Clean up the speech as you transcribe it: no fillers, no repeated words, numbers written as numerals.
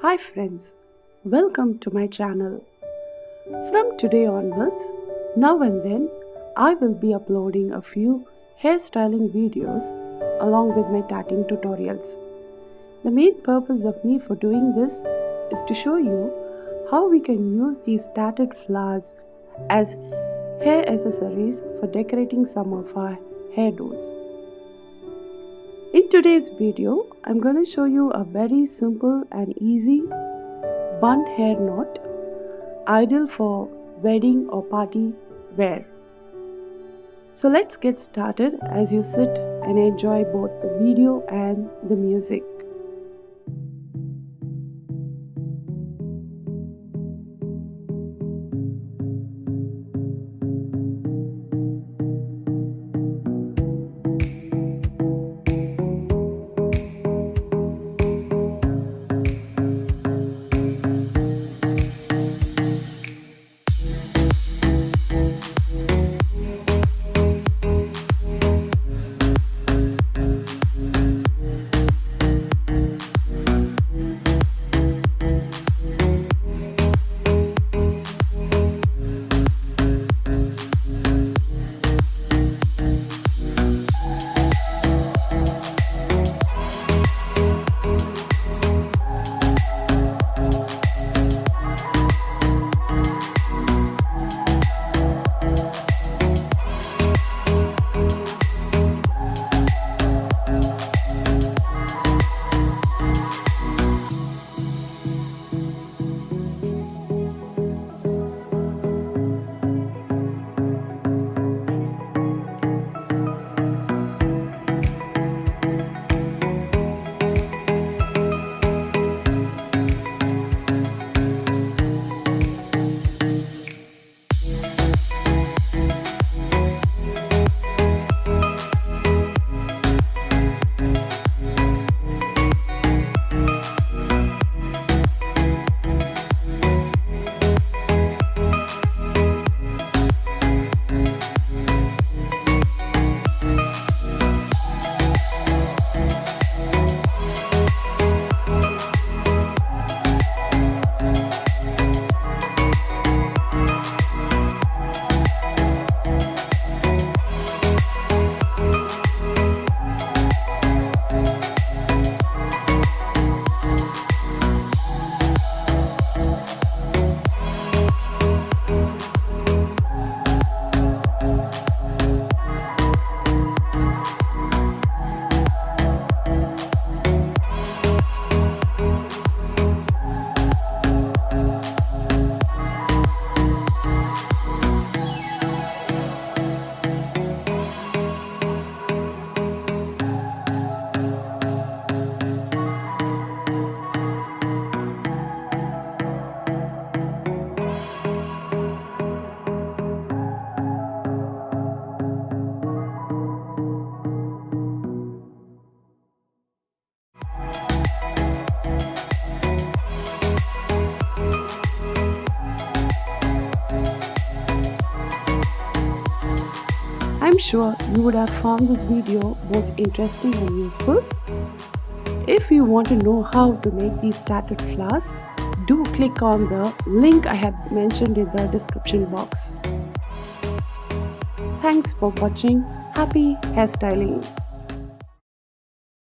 Hi friends, welcome to my channel. From today onwards, now and then, I will be uploading a few hairstyling videos along with my tatting tutorials. The main purpose of me for doing this is to show you how we can use these tatted flowers as hair accessories for decorating some of our hairdos. In today's video, I'm going to show you a very simple and easy bun hair knot, ideal for wedding or party wear. So let's get started as you sit and enjoy both the video and the music. I'm sure you would have found this video both interesting and useful. If you want to know how to make these tatted flowers, do click on the link I have mentioned in the description box. Thanks for watching. Happy hairstyling!